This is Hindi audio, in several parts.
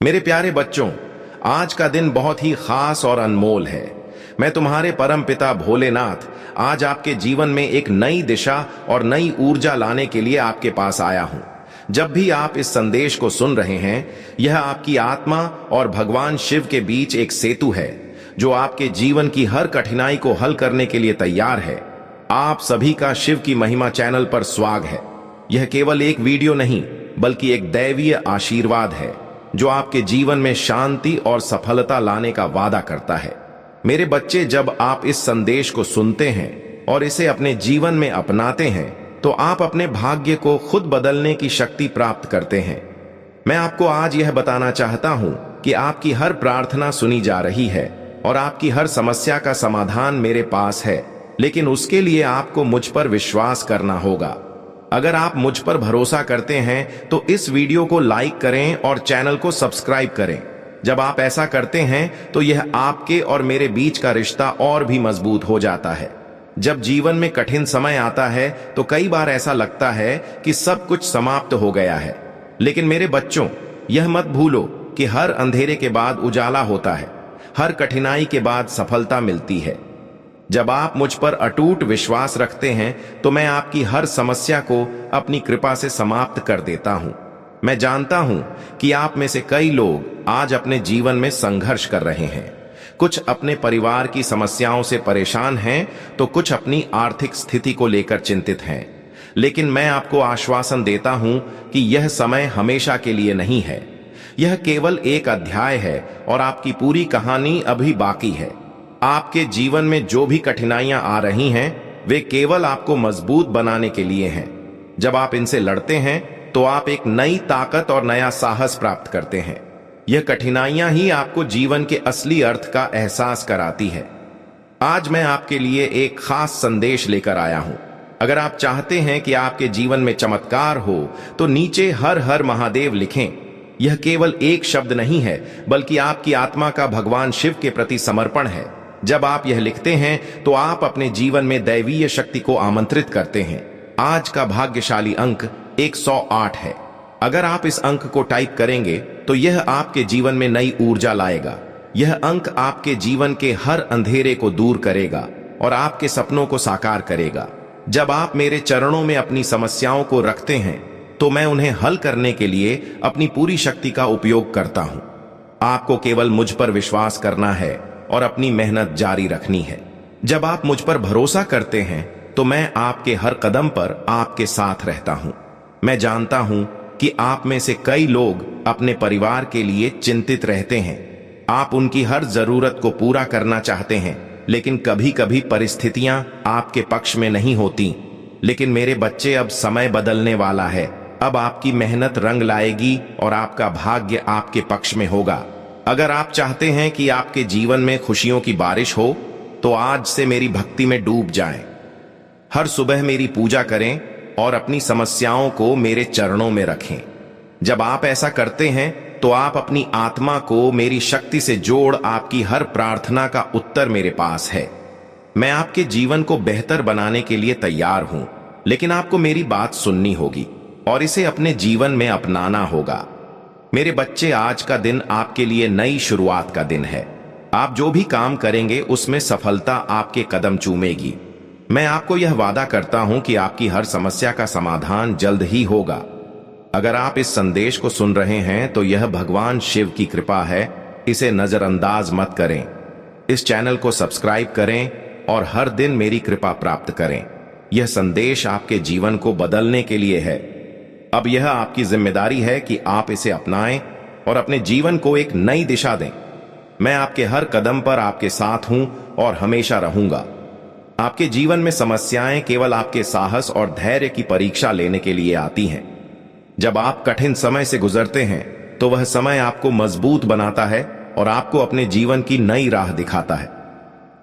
मेरे प्यारे बच्चों, आज का दिन बहुत ही खास और अनमोल है। मैं तुम्हारे परम पिता भोलेनाथ आज आपके जीवन में एक नई दिशा और नई ऊर्जा लाने के लिए आपके पास आया हूं। जब भी आप इस संदेश को सुन रहे हैं, यह आपकी आत्मा और भगवान शिव के बीच एक सेतु है जो आपके जीवन की हर कठिनाई को हल करने के लिए तैयार है। आप सभी का शिव की महिमा चैनल पर स्वागत है। यह केवल एक वीडियो नहीं, बल्कि एक दैवीय आशीर्वाद है जो आपके जीवन में शांति और सफलता लाने का वादा करता है। मेरे बच्चे, जब आप इस संदेश को सुनते हैं और इसे अपने जीवन में अपनाते हैं, तो आप अपने भाग्य को खुद बदलने की शक्ति प्राप्त करते हैं। मैं आपको आज यह बताना चाहता हूं कि आपकी हर प्रार्थना सुनी जा रही है और आपकी हर समस्या का समाधान मेरे पास है, लेकिन उसके लिए आपको मुझ पर विश्वास करना होगा। अगर आप मुझ पर भरोसा करते हैं तो इस वीडियो को लाइक करें और चैनल को सब्सक्राइब करें। जब आप ऐसा करते हैं तो यह आपके और मेरे बीच का रिश्ता और भी मजबूत हो जाता है। जब जीवन में कठिन समय आता है तो कई बार ऐसा लगता है कि सब कुछ समाप्त हो गया है, लेकिन मेरे बच्चों, यह मत भूलो कि हर अंधेरे के बाद उजाला होता है, हर कठिनाई के बाद सफलता मिलती है। जब आप मुझ पर अटूट विश्वास रखते हैं तो मैं आपकी हर समस्या को अपनी कृपा से समाप्त कर देता हूं। मैं जानता हूं कि आप में से कई लोग आज अपने जीवन में संघर्ष कर रहे हैं। कुछ अपने परिवार की समस्याओं से परेशान हैं, तो कुछ अपनी आर्थिक स्थिति को लेकर चिंतित हैं। लेकिन मैं आपको आश्वासन देता हूं कि यह समय हमेशा के लिए नहीं है। यह केवल एक अध्याय है और आपकी पूरी कहानी अभी बाकी है। आपके जीवन में जो भी कठिनाइयां आ रही हैं, वे केवल आपको मजबूत बनाने के लिए हैं। जब आप इनसे लड़ते हैं तो आप एक नई ताकत और नया साहस प्राप्त करते हैं। यह कठिनाइयां ही आपको जीवन के असली अर्थ का एहसास कराती है। आज मैं आपके लिए एक खास संदेश लेकर आया हूं। अगर आप चाहते हैं कि आपके जीवन में चमत्कार हो तो नीचे हर हर महादेव लिखें। यह केवल एक शब्द नहीं है, बल्कि आपकी आत्मा का भगवान शिव के प्रति समर्पण है। जब आप यह लिखते हैं तो आप अपने जीवन में दैवीय शक्ति को आमंत्रित करते हैं। आज का भाग्यशाली अंक 108 है। अगर आप इस अंक को टाइप करेंगे तो यह आपके जीवन में नई ऊर्जा लाएगा। यह अंक आपके जीवन के हर अंधेरे को दूर करेगा और आपके सपनों को साकार करेगा। जब आप मेरे चरणों में अपनी समस्याओं को रखते हैं तो मैं उन्हें हल करने के लिए अपनी पूरी शक्ति का उपयोग करता हूं। आपको केवल मुझ पर विश्वास करना है और अपनी मेहनत जारी रखनी है। जब आप मुझ पर भरोसा करते हैं तो मैं आपके हर कदम पर आपके साथ रहता हूं। मैं जानता हूं कि आप में से कई लोग अपने परिवार के लिए चिंतित रहते हैं। आप उनकी हर जरूरत को पूरा करना चाहते हैं, लेकिन कभी कभी परिस्थितियां आपके पक्ष में नहीं होती। लेकिन मेरे बच्चे, अब समय बदलने वाला है। अब आपकी मेहनत रंग लाएगी और आपका भाग्य आपके पक्ष में होगा। अगर आप चाहते हैं कि आपके जीवन में खुशियों की बारिश हो तो आज से मेरी भक्ति में डूब जाएं। हर सुबह मेरी पूजा करें और अपनी समस्याओं को मेरे चरणों में रखें। जब आप ऐसा करते हैं तो आप अपनी आत्मा को मेरी शक्ति से जोड़ आपकी हर प्रार्थना का उत्तर मेरे पास है। मैं आपके जीवन को बेहतर बनाने के लिए तैयार हूं, लेकिन आपको मेरी बात सुननी होगी और इसे अपने जीवन में अपनाना होगा। मेरे बच्चे, आज का दिन आपके लिए नई शुरुआत का दिन है। आप जो भी काम करेंगे उसमें सफलता आपके कदम चूमेगी। मैं आपको यह वादा करता हूं कि आपकी हर समस्या का समाधान जल्द ही होगा। अगर आप इस संदेश को सुन रहे हैं तो यह भगवान शिव की कृपा है। इसे नजरअंदाज मत करें। इस चैनल को सब्सक्राइब करें और हर दिन मेरी कृपा प्राप्त करें। यह संदेश आपके जीवन को बदलने के लिए है। अब यह आपकी जिम्मेदारी है कि आप इसे अपनाएं और अपने जीवन को एक नई दिशा दें। मैं आपके हर कदम पर आपके साथ हूं और हमेशा रहूंगा। आपके जीवन में समस्याएं केवल आपके साहस और धैर्य की परीक्षा लेने के लिए आती हैं। जब आप कठिन समय से गुजरते हैं तो वह समय आपको मजबूत बनाता है और आपको अपने जीवन की नई राह दिखाता है।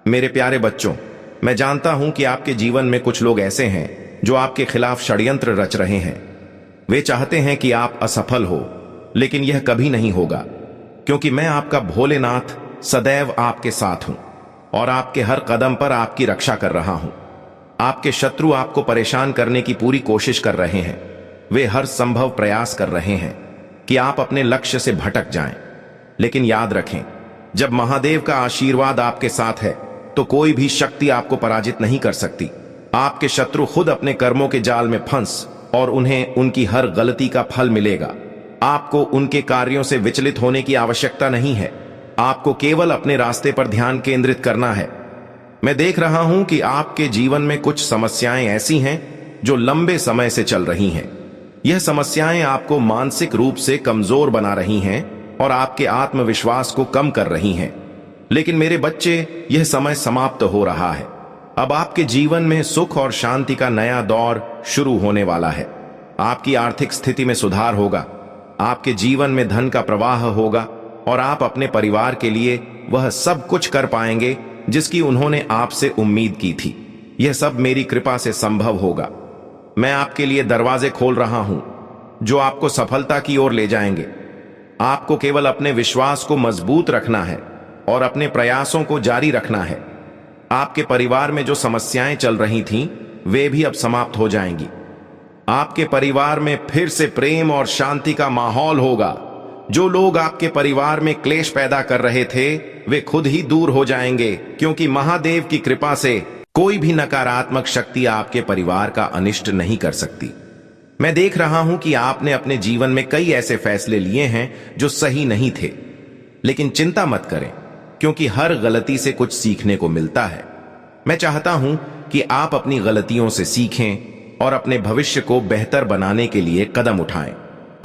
मेरे प्यारे बच्चों, मैं जानता हूं कि आपके जीवन में कुछ लोग ऐसे हैं जो आपके खिलाफ षड्यंत्र रच रहे हैं। वे चाहते हैं कि आप असफल हो, लेकिन यह कभी नहीं होगा, क्योंकि मैं आपका भोलेनाथ सदैव आपके साथ हूं और आपके हर कदम पर आपकी रक्षा कर रहा हूं। आपके शत्रु आपको परेशान करने की पूरी कोशिश कर रहे हैं। वे हर संभव प्रयास कर रहे हैं कि आप अपने लक्ष्य से भटक जाएं। लेकिन याद रखें, जब महादेव का आशीर्वाद आपके साथ है तो कोई भी शक्ति आपको पराजित नहीं कर सकती। आपके शत्रु खुद अपने कर्मों के जाल में फंस और उन्हें उनकी हर गलती का फल मिलेगा। आपको उनके कार्यों से विचलित होने की आवश्यकता नहीं है। आपको केवल अपने रास्ते पर ध्यान केंद्रित करना है। मैं देख रहा हूं कि आपके जीवन में कुछ समस्याएं ऐसी हैं जो लंबे समय से चल रही हैं। यह समस्याएं आपको मानसिक रूप से कमजोर बना रही हैं और आपके आत्मविश्वास को कम कर रही हैं। लेकिन मेरे बच्चे, यह समय समाप्त हो रहा है। अब आपके जीवन में सुख और शांति का नया दौर शुरू होने वाला है। आपकी आर्थिक स्थिति में सुधार होगा, आपके जीवन में धन का प्रवाह होगा और आप अपने परिवार के लिए वह सब कुछ कर पाएंगे जिसकी उन्होंने आपसे उम्मीद की थी। यह सब मेरी कृपा से संभव होगा। मैं आपके लिए दरवाजे खोल रहा हूं जो आपको सफलता की ओर ले जाएंगे। आपको केवल अपने विश्वास को मजबूत रखना है और अपने प्रयासों को जारी रखना है। आपके परिवार में जो समस्याएं चल रही थीं, वे भी अब समाप्त हो जाएंगी। आपके परिवार में फिर से प्रेम और शांति का माहौल होगा। जो लोग आपके परिवार में क्लेश पैदा कर रहे थे, वे खुद ही दूर हो जाएंगे, क्योंकि महादेव की कृपा से कोई भी नकारात्मक शक्ति आपके परिवार का अनिष्ट नहीं कर सकती। मैं देख रहा हूं कि आपने अपने जीवन में कई ऐसे फैसले लिए हैं जो सही नहीं थे, लेकिन चिंता मत करें, क्योंकि हर गलती से कुछ सीखने को मिलता है। मैं चाहता हूं कि आप अपनी गलतियों से सीखें और अपने भविष्य को बेहतर बनाने के लिए कदम उठाएं।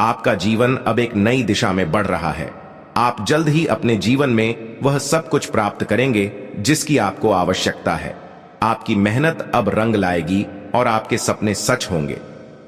आपका जीवन अब एक नई दिशा में बढ़ रहा है। आप जल्द ही अपने जीवन में वह सब कुछ प्राप्त करेंगे जिसकी आपको आवश्यकता है। आपकी मेहनत अब रंग लाएगी और आपके सपने सच होंगे।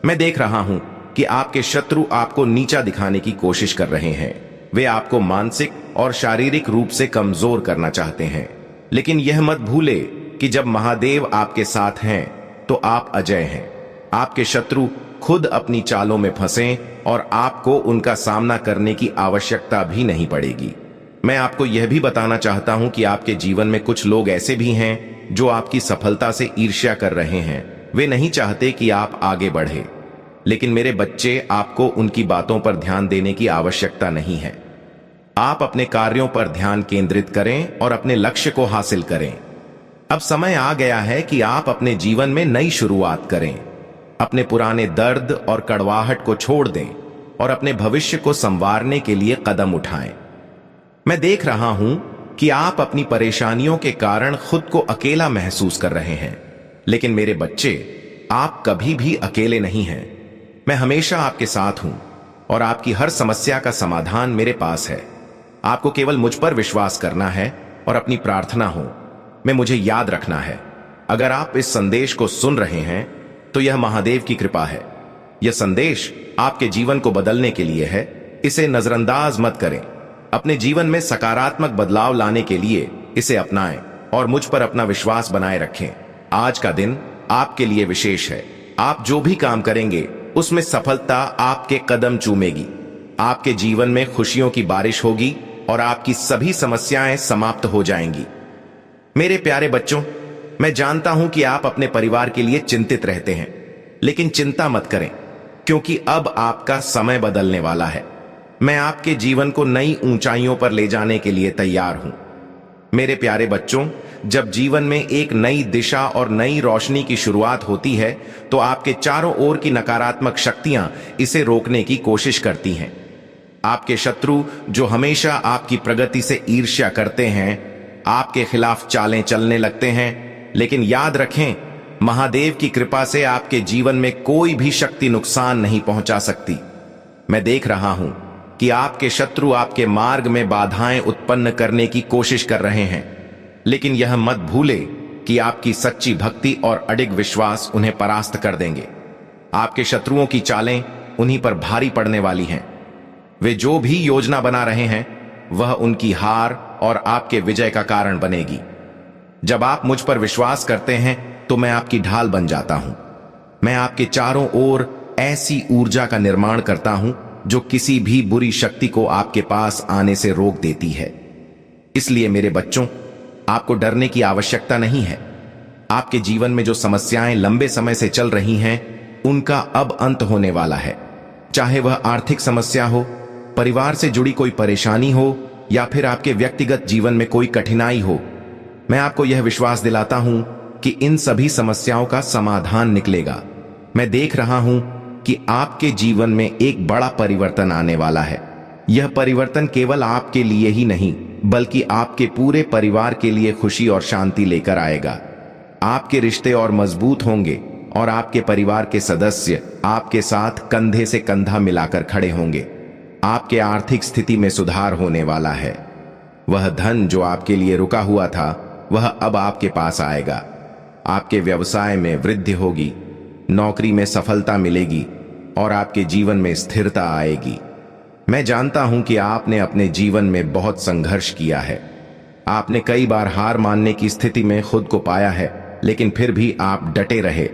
मैं देख रहा हूं कि आपके शत्रु आपको नीचा दिखाने की कोशिश कर रहे हैं। वे आपको मानसिक और शारीरिक रूप से कमजोर करना चाहते हैं, लेकिन यह मत भूले कि जब महादेव आपके साथ हैं तो आप अजय हैं। आपके शत्रु खुद अपनी चालों में फंसें और आपको उनका सामना करने की आवश्यकता भी नहीं पड़ेगी। मैं आपको यह भी बताना चाहता हूं कि आपके जीवन में कुछ लोग ऐसे भी हैं जो आपकी सफलता से ईर्ष्या कर रहे हैं। वे नहीं चाहते कि आप आगे बढ़े, लेकिन मेरे बच्चे, आपको उनकी बातों पर ध्यान देने की आवश्यकता नहीं है। आप अपने कार्यों पर ध्यान केंद्रित करें और अपने लक्ष्य को हासिल करें। अब समय आ गया है कि आप अपने जीवन में नई शुरुआत करें। अपने पुराने दर्द और कड़वाहट को छोड़ दें और अपने भविष्य को संवारने के लिए कदम उठाएं। मैं देख रहा हूं कि आप अपनी परेशानियों के कारण खुद को अकेला महसूस कर रहे हैं, लेकिन मेरे बच्चे, आप कभी भी अकेले नहीं हैं। मैं हमेशा आपके साथ हूं और आपकी हर समस्या का समाधान मेरे पास है। आपको केवल मुझ पर विश्वास करना है और अपनी प्रार्थना हो में मुझे याद रखना है। अगर आप इस संदेश को सुन रहे हैं तो यह महादेव की कृपा है। यह संदेश आपके जीवन को बदलने के लिए है। इसे नजरअंदाज मत करें। अपने जीवन में सकारात्मक बदलाव लाने के लिए इसे अपनाएं और मुझ पर अपना विश्वास बनाए रखें। आज का दिन आपके लिए विशेष है। आप जो भी काम करेंगे उसमें सफलता आपके कदम चूमेगी। आपके जीवन में खुशियों की बारिश होगी और आपकी सभी समस्याएं समाप्त हो जाएंगी। मेरे प्यारे बच्चों, मैं जानता हूं कि आप अपने परिवार के लिए चिंतित रहते हैं, लेकिन चिंता मत करें, क्योंकि अब आपका समय बदलने वाला है। मैं आपके जीवन को नई ऊंचाइयों पर ले जाने के लिए तैयार हूं। मेरे प्यारे बच्चों, जब जीवन में एक नई दिशा और नई रोशनी की शुरुआत होती है तो आपके चारों ओर की नकारात्मक शक्तियां इसे रोकने की कोशिश करती हैं। आपके शत्रु, जो हमेशा आपकी प्रगति से ईर्ष्या करते हैं, आपके खिलाफ चालें चलने लगते हैं, लेकिन याद रखें, महादेव की कृपा से आपके जीवन में कोई भी शक्ति नुकसान नहीं पहुंचा सकती। मैं देख रहा हूं कि आपके शत्रु आपके मार्ग में बाधाएं उत्पन्न करने की कोशिश कर रहे हैं, लेकिन यह मत भूले कि आपकी सच्ची भक्ति और अडिग विश्वास उन्हें परास्त कर देंगे। आपके शत्रुओं की चालें उन्हीं पर भारी पड़ने वाली हैं। वे जो भी योजना बना रहे हैं, वह उनकी हार और आपके विजय का कारण बनेगी। जब आप मुझ पर विश्वास करते हैं तो मैं आपकी ढाल बन जाता हूं। मैं आपके चारों ओर ऐसी ऊर्जा का निर्माण करता हूं जो किसी भी बुरी शक्ति को आपके पास आने से रोक देती है। इसलिए मेरे बच्चों, आपको डरने की आवश्यकता नहीं है। आपके जीवन में जो समस्याएं लंबे समय से चल रही हैं, उनका अब अंत होने वाला है। चाहे वह आर्थिक समस्या हो, परिवार से जुड़ी कोई परेशानी हो या फिर आपके व्यक्तिगत जीवन में कोई कठिनाई हो, मैं आपको यह विश्वास दिलाता हूं कि इन सभी समस्याओं का समाधान निकलेगा। मैं देख रहा हूं कि आपके जीवन में एक बड़ा परिवर्तन आने वाला है। यह परिवर्तन केवल आपके लिए ही नहीं, बल्कि आपके पूरे परिवार के लिए खुशी और शांति लेकर आएगा। आपके रिश्ते और मजबूत होंगे और आपके परिवार के सदस्य आपके साथ कंधे से कंधा मिलाकर खड़े होंगे। आपके आर्थिक स्थिति में सुधार होने वाला है। वह धन जो आपके लिए रुका हुआ था, वह अब आपके पास आएगा। आपके व्यवसाय में वृद्धि होगी, नौकरी में सफलता मिलेगी और आपके जीवन में स्थिरता आएगी। मैं जानता हूं कि आपने अपने जीवन में बहुत संघर्ष किया है। आपने कई बार हार मानने की स्थिति में खुद को पाया है, लेकिन फिर भी आप डटे रहे।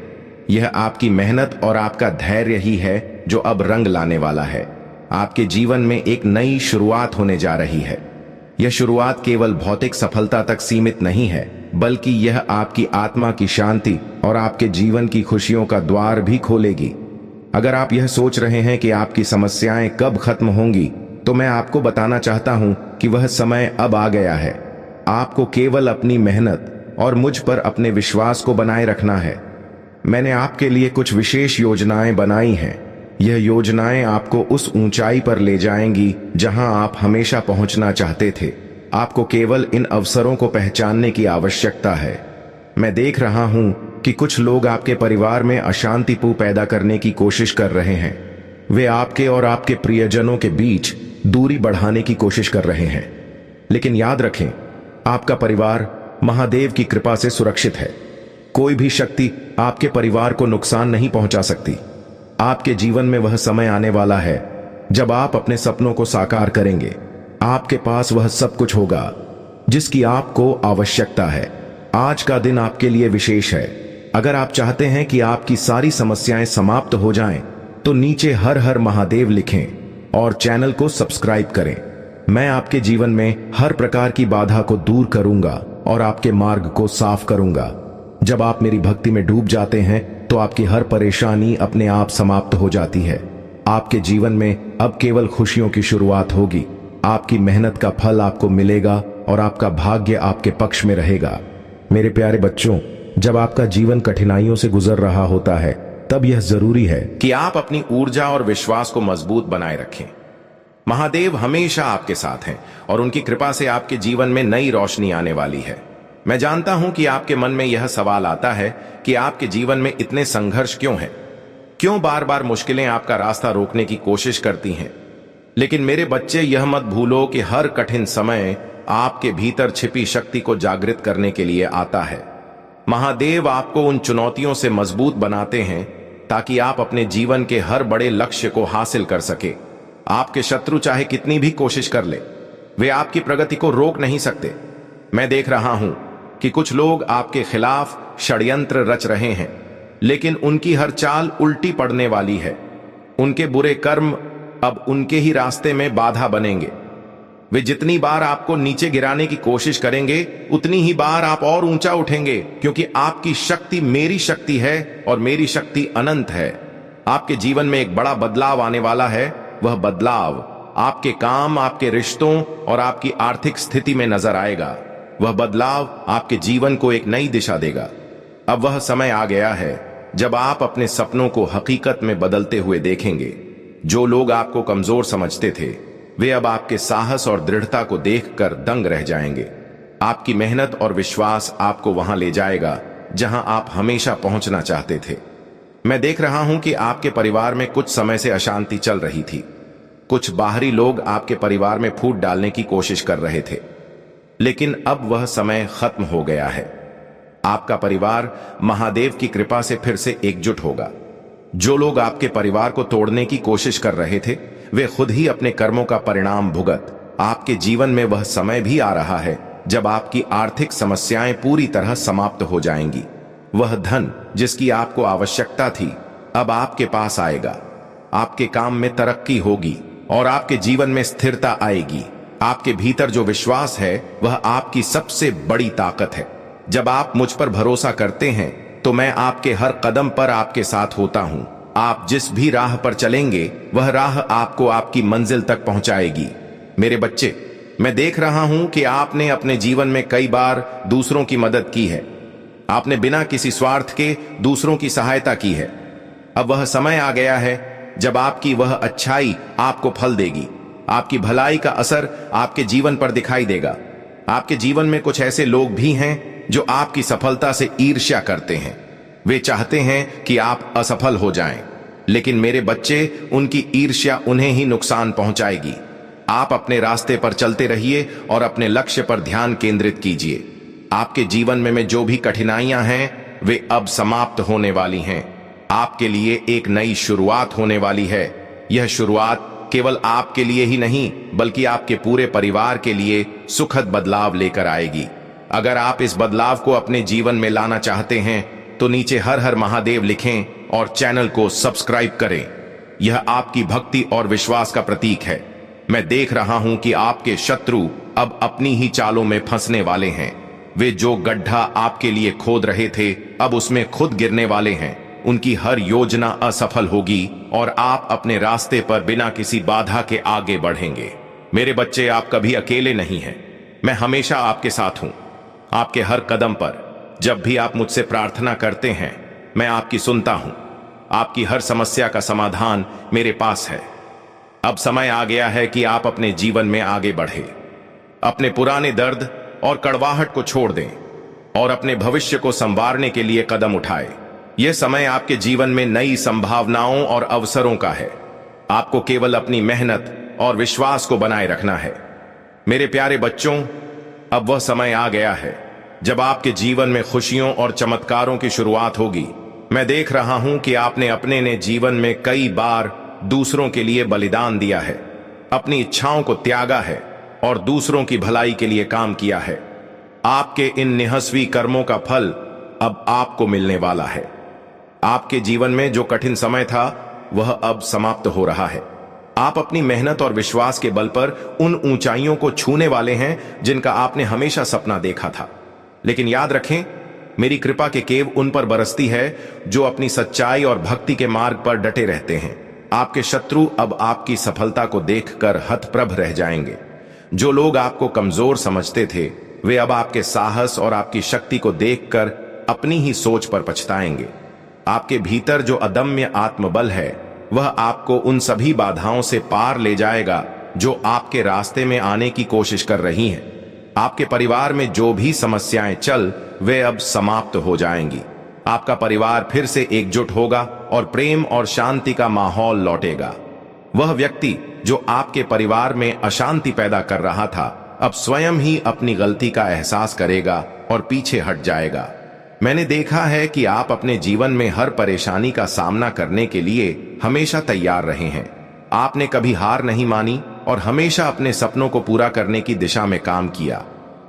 यह आपकी मेहनत और आपका धैर्य ही है जो अब रंग लाने वाला है। आपके जीवन में एक नई शुरुआत होने जा रही है। यह शुरुआत केवल भौतिक सफलता तक सीमित नहीं है, बल्कि यह आपकी आत्मा की शांति और आपके जीवन की खुशियों का द्वार भी खोलेगी। अगर आप यह सोच रहे हैं कि आपकी समस्याएं कब खत्म होंगी, तो मैं आपको बताना चाहता हूं कि वह समय अब आ गया है। आपको केवल अपनी मेहनत और मुझ पर अपने विश्वास को बनाए रखना है। मैंने आपके लिए कुछ विशेष योजनाएं बनाई हैं। यह योजनाएं आपको उस ऊंचाई पर ले जाएंगी जहां आप हमेशा पहुंचना चाहते थे। आपको केवल इन अवसरों को पहचानने की आवश्यकता है। मैं देख रहा हूं कि कुछ लोग आपके परिवार में अशांति पैदा करने की कोशिश कर रहे हैं। वे आपके और आपके प्रियजनों के बीच दूरी बढ़ाने की कोशिश कर रहे हैं। लेकिन याद रखें, आपका परिवार महादेव की कृपा से सुरक्षित है। कोई भी शक्ति आपके परिवार को नुकसान नहीं पहुंचा सकती। आपके जीवन में वह समय आने वाला है जब आप अपने सपनों को साकार करेंगे। आपके पास वह सब कुछ होगा जिसकी आपको आवश्यकता है। आज का दिन आपके लिए विशेष है। अगर आप चाहते हैं कि आपकी सारी समस्याएं समाप्त हो जाएं, तो नीचे हर हर महादेव लिखें और चैनल को सब्सक्राइब करें। मैं आपके जीवन में हर प्रकार की बाधा को दूर करूंगा और आपके मार्ग को साफ करूंगा। जब आप मेरी भक्ति में डूब जाते हैं, तो आपकी हर परेशानी अपने आप समाप्त हो जाती है। आपके जीवन में अब केवल खुशियों की शुरुआत होगी। आपकी मेहनत का फल आपको मिलेगा और आपका भाग्य आपके पक्ष में रहेगा। मेरे प्यारे बच्चों, जब आपका जीवन कठिनाइयों से गुजर रहा होता है, तब यह जरूरी है कि आप अपनी ऊर्जा और विश्वास को मजबूत बनाए रखें। महादेव हमेशा आपके साथ हैं और उनकी कृपा से आपके जीवन में नई रोशनी आने वाली है। मैं जानता हूं कि आपके मन में यह सवाल आता है कि आपके जीवन में इतने संघर्ष क्यों हैं? क्यों बार बार मुश्किलें आपका रास्ता रोकने की कोशिश करती हैं? लेकिन मेरे बच्चे, यह मत भूलो कि हर कठिन समय आपके भीतर छिपी शक्ति को जागृत करने के लिए आता है। महादेव आपको उन चुनौतियों से मजबूत बनाते हैं ताकि आप अपने जीवन के हर बड़े लक्ष्य को हासिल कर सके। आपके शत्रु चाहे कितनी भी कोशिश कर ले, वे आपकी प्रगति को रोक नहीं सकते। मैं देख रहा हूं कि कुछ लोग आपके खिलाफ षड्यंत्र रच रहे हैं, लेकिन उनकी हर चाल उल्टी पड़ने वाली है। उनके बुरे कर्म अब उनके ही रास्ते में बाधा बनेंगे। वे जितनी बार आपको नीचे गिराने की कोशिश करेंगे, उतनी ही बार आप और ऊंचा उठेंगे, क्योंकि आपकी शक्ति मेरी शक्ति है और मेरी शक्ति अनंत है। आपके जीवन में एक बड़ा बदलाव आने वाला है। वह बदलाव आपके काम, आपके रिश्तों और आपकी आर्थिक स्थिति में नजर आएगा। वह बदलाव आपके जीवन को एक नई दिशा देगा। अब वह समय आ गया है जब आप अपने सपनों को हकीकत में बदलते हुए देखेंगे। जो लोग आपको कमजोर समझते थे, वे अब आपके साहस और दृढ़ता को देखकर दंग रह जाएंगे। आपकी मेहनत और विश्वास आपको वहां ले जाएगा जहां आप हमेशा पहुंचना चाहते थे। मैं देख रहा हूं कि आपके परिवार में कुछ समय से अशांति चल रही थी। कुछ बाहरी लोग आपके परिवार में फूट डालने की कोशिश कर रहे थे, लेकिन अब वह समय खत्म हो गया है। आपका परिवार महादेव की कृपा से फिर से एकजुट होगा। जो लोग आपके परिवार को तोड़ने की कोशिश कर रहे थे, वे खुद ही अपने कर्मों का परिणाम भुगत। आपके जीवन में वह समय भी आ रहा है जब आपकी आर्थिक समस्याएं पूरी तरह समाप्त हो जाएंगी। वह धन जिसकी आपको आवश्यकता थी, अब आपके पास आएगा। आपके काम में तरक्की होगी और आपके जीवन में स्थिरता आएगी। आपके भीतर जो विश्वास है, वह आपकी सबसे बड़ी ताकत है। जब आप मुझ पर भरोसा करते हैं, तो मैं आपके हर कदम पर आपके साथ होता हूं। आप जिस भी राह पर चलेंगे, वह राह आपको आपकी मंजिल तक पहुंचाएगी। मेरे बच्चे, मैं देख रहा हूं कि आपने अपने जीवन में कई बार दूसरों की मदद की है। आपने बिना किसी स्वार्थ के दूसरों की सहायता की है। अब वह समय आ गया है जब आपकी वह अच्छाई आपको फल देगी। आपकी भलाई का असर आपके जीवन पर दिखाई देगा। आपके जीवन में कुछ ऐसे लोग भी हैं जो आपकी सफलता से ईर्ष्या करते हैं। वे चाहते हैं कि आप असफल हो जाएं, लेकिन मेरे बच्चे, उनकी ईर्ष्या उन्हें ही नुकसान पहुंचाएगी। आप अपने रास्ते पर चलते रहिए और अपने लक्ष्य पर ध्यान केंद्रित कीजिए। आपके जीवन में जो भी कठिनाइयां हैं वे अब समाप्त होने वाली हैं। आपके लिए एक नई शुरुआत होने वाली है। यह शुरुआत केवल आपके लिए ही नहीं बल्कि आपके पूरे परिवार के लिए सुखद बदलाव लेकर आएगी। अगर आप इस बदलाव को अपने जीवन में लाना चाहते हैं तो नीचे हर हर महादेव लिखें और चैनल को सब्सक्राइब करें। यह आपकी भक्ति और विश्वास का प्रतीक है। मैं देख रहा हूं कि आपके शत्रु अब अपनी ही चालों में फंसने वाले हैं। वे जो गड्ढा आपके लिए खोद रहे थे अब उसमें खुद गिरने वाले हैं। उनकी हर योजना असफल होगी और आप अपने रास्ते पर बिना किसी बाधा के आगे बढ़ेंगे। मेरे बच्चे, आप कभी अकेले नहीं हैं। मैं हमेशा आपके साथ हूं, आपके हर कदम पर। जब भी आप मुझसे प्रार्थना करते हैं मैं आपकी सुनता हूं। आपकी हर समस्या का समाधान मेरे पास है। अब समय आ गया है कि आप अपने जीवन में आगे बढ़े। अपने पुराने दर्द और कड़वाहट को छोड़ दें और अपने भविष्य को संवारने के लिए कदम उठाएं। यह समय आपके जीवन में नई संभावनाओं और अवसरों का है। आपको केवल अपनी मेहनत और विश्वास को बनाए रखना है। मेरे प्यारे बच्चों, अब वह समय आ गया है जब आपके जीवन में खुशियों और चमत्कारों की शुरुआत होगी। मैं देख रहा हूं कि आपने अपने जीवन में कई बार दूसरों के लिए बलिदान दिया है, अपनी इच्छाओं को त्यागा है और दूसरों की भलाई के लिए काम किया है। आपके इन निहस्वी कर्मों का फल अब आपको मिलने वाला है। आपके जीवन में जो कठिन समय था वह अब समाप्त हो रहा है। आप अपनी मेहनत और विश्वास के बल पर उन ऊंचाइयों को छूने वाले हैं जिनका आपने हमेशा सपना देखा था। लेकिन याद रखें, मेरी कृपा के केव उन पर बरसती है जो अपनी सच्चाई और भक्ति के मार्ग पर डटे रहते हैं। आपके शत्रु अब आपकी सफलता को देखकर हतप्रभ रह जाएंगे। जो लोग आपको कमजोर समझते थे वे अब आपके साहस और आपकी शक्ति को देखकर अपनी ही सोच पर पछताएंगे। आपके भीतर जो अदम्य आत्मबल है वह आपको उन सभी बाधाओं से पार ले जाएगा जो आपके रास्ते में आने की कोशिश कर रही हैं। आपके परिवार में जो भी समस्याएं चल वे अब समाप्त हो जाएंगी। आपका परिवार फिर से एकजुट होगा और प्रेम और शांति का माहौल लौटेगा। वह व्यक्ति जो आपके परिवार में अशांति पैदा कर रहा था अब स्वयं ही अपनी गलती का एहसास करेगा और पीछे हट जाएगा। मैंने देखा है कि आप अपने जीवन में हर परेशानी का सामना करने के लिए हमेशा तैयार रहे हैं। आपने कभी हार नहीं मानी और हमेशा अपने सपनों को पूरा करने की दिशा में काम किया।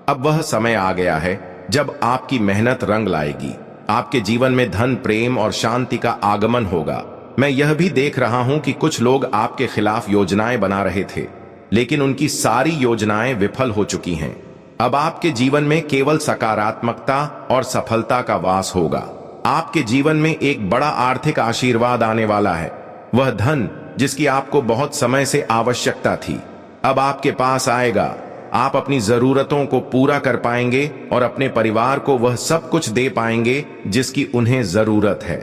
अब वह समय आ गया है जब आपकी मेहनत रंग लाएगी। आपके जीवन में धन, प्रेम और शांति का आगमन होगा। मैं यह भी देख रहा हूं कि कुछ लोग आपके खिलाफ योजनाएं बना रहे थे, लेकिन उनकी सारी योजनाएं विफल हो चुकी हैं। अब आपके जीवन में केवल सकारात्मकता और सफलता का वास होगा। आपके जीवन में एक बड़ा आर्थिक आशीर्वाद आने वाला है। वह धन जिसकी आपको बहुत समय से आवश्यकता थी अब आपके पास आएगा। आप अपनी जरूरतों को पूरा कर पाएंगे और अपने परिवार को वह सब कुछ दे पाएंगे जिसकी उन्हें जरूरत है।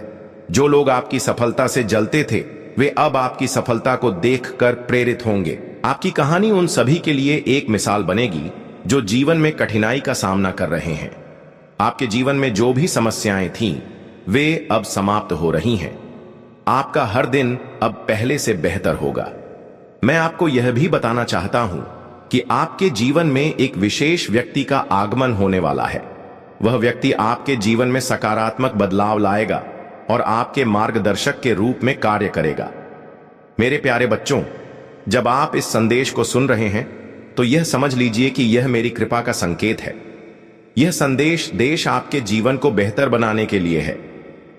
जो लोग आपकी सफलता से जलते थे वे अब आपकी सफलता को देखकर प्रेरित होंगे। आपकी कहानी उन सभी के लिए एक मिसाल बनेगी जो जीवन में कठिनाई का सामना कर रहे हैं। आपके जीवन में जो भी समस्याएं थीं वे अब समाप्त हो रही हैं। आपका हर दिन अब पहले से बेहतर होगा। मैं आपको यह भी बताना चाहता हूं कि आपके जीवन में एक विशेष व्यक्ति का आगमन होने वाला है। वह व्यक्ति आपके जीवन में सकारात्मक बदलाव लाएगा और आपके मार्गदर्शक के रूप में कार्य करेगा। मेरे प्यारे बच्चों, जब आप इस संदेश को सुन रहे हैं तो यह समझ लीजिए कि यह मेरी कृपा का संकेत है। यह संदेश देश आपके जीवन को बेहतर बनाने के लिए है।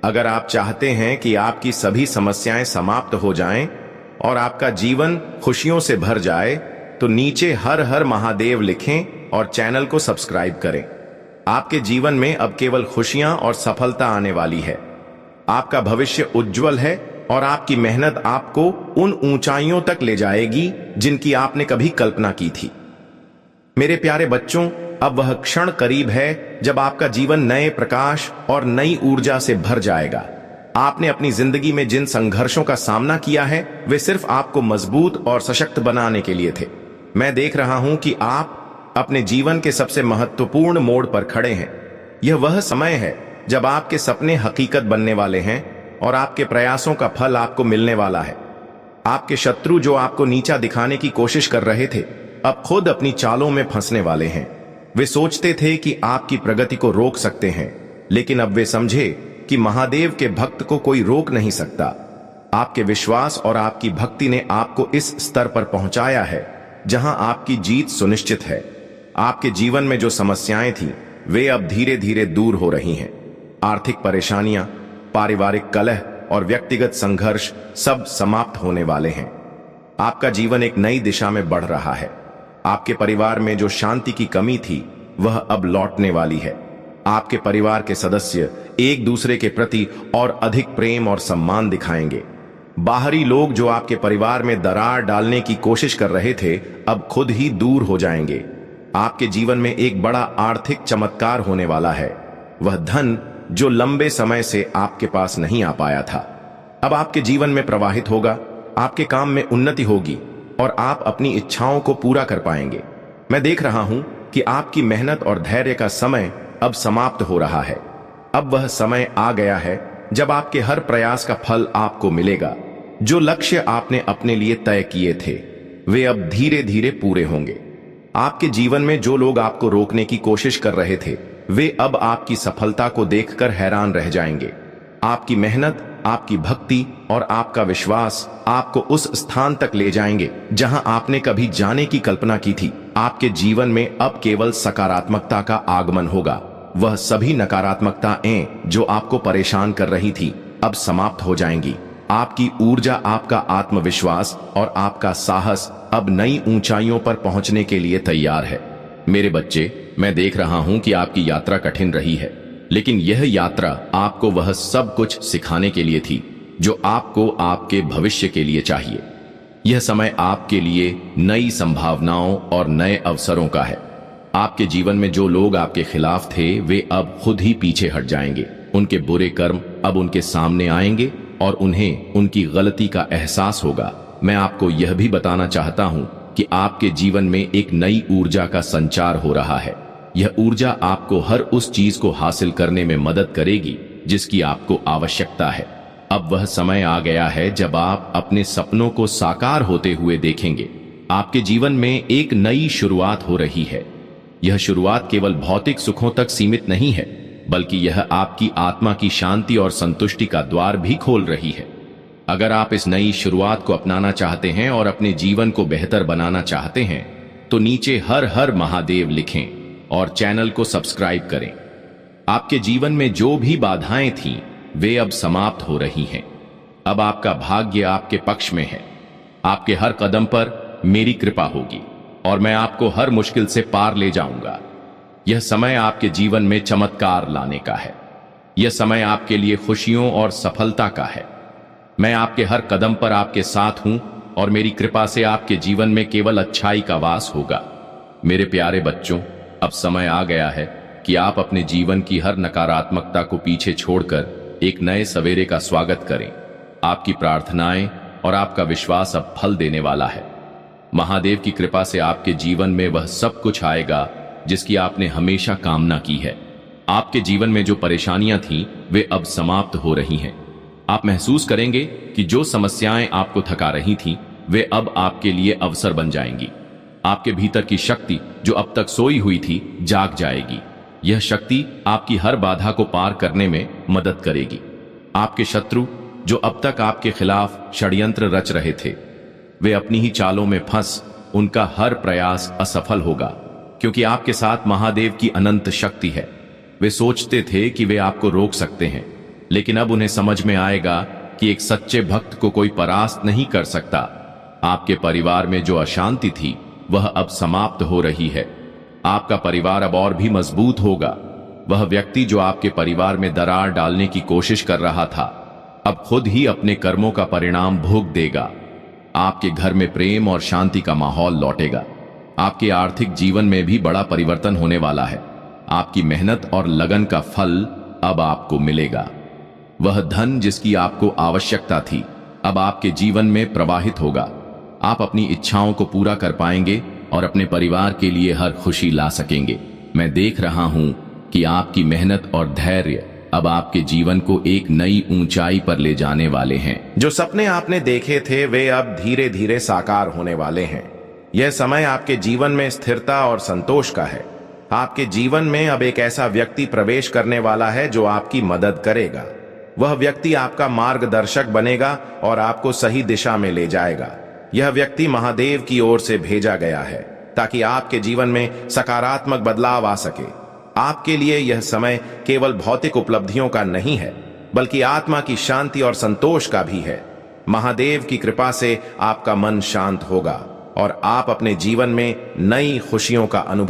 अगर आप चाहते हैं कि आपकी सभी समस्याएं समाप्त हो जाएं और आपका जीवन खुशियों से भर जाए तो नीचे हर हर महादेव लिखें और चैनल को सब्सक्राइब करें। आपके जीवन में अब केवल खुशियां और सफलता आने वाली है। आपका भविष्य उज्जवल है और आपकी मेहनत आपको उन ऊंचाइयों तक ले जाएगी जिनकी आपने कभी कल्पना की थी। मेरे प्यारे बच्चों, अब वह क्षण करीब है जब आपका जीवन नए प्रकाश और नई ऊर्जा से भर जाएगा। आपने अपनी जिंदगी में जिन संघर्षों का सामना किया है वे सिर्फ आपको मजबूत और सशक्त बनाने के लिए थे। मैं देख रहा हूं कि आप अपने जीवन के सबसे महत्वपूर्ण मोड़ पर खड़े हैं। यह वह समय है जब आपके सपने हकीकत बनने वाले हैं और आपके प्रयासों का फल आपको मिलने वाला है। आपके शत्रु जो आपको नीचा दिखाने की कोशिश कर रहे थे, अब खुद अपनी चालों में फंसने वाले हैं। वे सोचते थे कि आपकी प्रगति को रोक सकते हैं, लेकिन अब वे समझे कि महादेव के भक्त को कोई रोक नहीं सकता। आपके विश्वास और आपकी भक्ति ने आपको इस स्तर पर पहुंचाया है जहां आपकी जीत सुनिश्चित है। आपके जीवन में जो समस्याएं थीं, वे अब धीरे धीरे दूर हो रही हैं। आर्थिक परेशानियां, पारिवारिक कलह और व्यक्तिगत संघर्ष सब समाप्त होने वाले हैं। आपका जीवन एक नई दिशा में बढ़ रहा है। आपके परिवार में जो शांति की कमी थी, वह अब लौटने वाली है। आपके परिवार के सदस्य एक दूसरे के प्रति और अधिक प्रेम और सम्मान दिखाएंगे। बाहरी लोग जो आपके परिवार में दरार डालने की कोशिश कर रहे थे, अब खुद ही दूर हो जाएंगे। आपके जीवन में एक बड़ा आर्थिक चमत्कार होने वाला है। वह धन जो लंबे समय से आपके पास नहीं आ पाया था, अब आपके जीवन में प्रवाहित होगा। आपके काम में उन्नति होगी और आप अपनी इच्छाओं को पूरा कर पाएंगे। मैं देख रहा हूं कि आपकी मेहनत और धैर्य का समय अब समाप्त हो रहा है। अब वह समय आ गया है जब आपके हर प्रयास का फल आपको मिलेगा। जो लक्ष्य आपने अपने लिए तय किए थे, वे अब धीरे धीरे पूरे होंगे। आपके जीवन में जो लोग आपको रोकने की कोशिश कर रहे थे, वे अब आपकी सफलता को देखकर हैरान रह जाएंगे। आपकी मेहनत, आपकी भक्ति और आपका विश्वास आपको उस स्थान तक ले जाएंगे जहां आपने कभी जाने की कल्पना की थी। आपके जीवन में अब केवल सकारात्मकता का आगमन होगा। वह सभी नकारात्मकताएं जो आपको परेशान कर रही थी, अब समाप्त हो जाएंगी। आपकी ऊर्जा, आपका आत्मविश्वास और आपका साहस अब नई ऊंचाइयों पर पहुंचने के लिए तैयार है। मेरे बच्चे, मैं देख रहा हूं कि आपकी यात्रा कठिन रही है, लेकिन यह यात्रा आपको वह सब कुछ सिखाने के लिए थी जो आपको आपके भविष्य के लिए चाहिए। यह समय आपके लिए नई संभावनाओं और नए अवसरों का है। आपके जीवन में जो लोग आपके खिलाफ थे, वे अब खुद ही पीछे हट जाएंगे। उनके बुरे कर्म अब उनके सामने आएंगे और उन्हें उनकी गलती का एहसास होगा। मैं आपको यह भी बताना चाहता हूं कि आपके जीवन में एक नई ऊर्जा का संचार हो रहा है। यह ऊर्जा आपको हर उस चीज को हासिल करने में मदद करेगी जिसकी आपको आवश्यकता है। अब वह समय आ गया है जब आप अपने सपनों को साकार होते हुए देखेंगे। आपके जीवन में एक नई शुरुआत हो रही है। यह शुरुआत केवल भौतिक सुखों तक सीमित नहीं है, बल्कि यह आपकी आत्मा की शांति और संतुष्टि का द्वार भी खोल रही है। अगर आप इस नई शुरुआत को अपनाना चाहते हैं और अपने जीवन को बेहतर बनाना चाहते हैं, तो नीचे हर हर महादेव लिखें और चैनल को सब्सक्राइब करें। आपके जीवन में जो भी बाधाएं थीं, वे अब समाप्त हो रही हैं। अब आपका भाग्य आपके पक्ष में है। आपके हर कदम पर मेरी कृपा होगी और मैं आपको हर मुश्किल से पार ले जाऊंगा। यह समय आपके जीवन में चमत्कार लाने का है। यह समय आपके लिए खुशियों और सफलता का है। मैं आपके हर कदम पर आपके साथ हूं और मेरी कृपा से आपके जीवन में केवल अच्छाई का वास होगा। मेरे प्यारे बच्चों, अब समय आ गया है कि आप अपने जीवन की हर नकारात्मकता को पीछे छोड़कर एक नए सवेरे का स्वागत करें। आपकी प्रार्थनाएं और आपका विश्वास अब फल देने वाला है। महादेव की कृपा से आपके जीवन में वह सब कुछ आएगा जिसकी आपने हमेशा कामना की है। आपके जीवन में जो परेशानियां थीं, वे अब समाप्त हो रही हैं। आप महसूस करेंगे कि जो समस्याएं आपको थका रही थीं, वे अब आपके लिए अवसर बन जाएंगी। आपके भीतर की शक्ति जो अब तक सोई हुई थी, जाग जाएगी। यह शक्ति आपकी हर बाधा को पार करने में मदद करेगी। आपके शत्रु जो अब तक आपके खिलाफ षड्यंत्र रच रहे थे, वे अपनी ही चालों में फंस उनका हर प्रयास असफल होगा, क्योंकि आपके साथ महादेव की अनंत शक्ति है। वे सोचते थे कि वे आपको रोक सकते हैं, लेकिन अब उन्हें समझ में आएगा कि एक सच्चे भक्त को कोई परास्त नहीं कर सकता। आपके परिवार में जो अशांति थी, वह अब समाप्त हो रही है। आपका परिवार अब और भी मजबूत होगा। वह व्यक्ति जो आपके परिवार में दरार डालने की कोशिश कर रहा था, अब खुद ही अपने कर्मों का परिणाम भोग देगा। आपके घर में प्रेम और शांति का माहौल लौटेगा। आपके आर्थिक जीवन में भी बड़ा परिवर्तन होने वाला है। आपकी मेहनत और लगन का फल अब आपको मिलेगा। वह धन जिसकी आपको आवश्यकता थी अब आपके जीवन में प्रवाहित होगा। आप अपनी इच्छाओं को पूरा कर पाएंगे और अपने परिवार के लिए हर खुशी ला सकेंगे। मैं देख रहा हूं कि आपकी मेहनत और धैर्य अब आपके जीवन को एक नई ऊंचाई पर ले जाने वाले हैं। जो सपने आपने देखे थे वे अब धीरे धीरे साकार होने वाले हैं। यह समय आपके जीवन में स्थिरता और संतोष का है। आपके जीवन में अब एक ऐसा व्यक्ति प्रवेश करने वाला है जो आपकी मदद करेगा। वह व्यक्ति आपका मार्गदर्शक बनेगा और आपको सही दिशा में ले जाएगा। यह व्यक्ति महादेव की ओर से भेजा गया है ताकि आपके जीवन में सकारात्मक बदलाव आ सके। आपके लिए यह समय केवल भौतिक उपलब्धियों का नहीं है बल्कि आत्मा की शांति और संतोष का भी है। महादेव की कृपा से आपका मन शांत होगा और आप अपने जीवन में नई खुशियों का अनुभव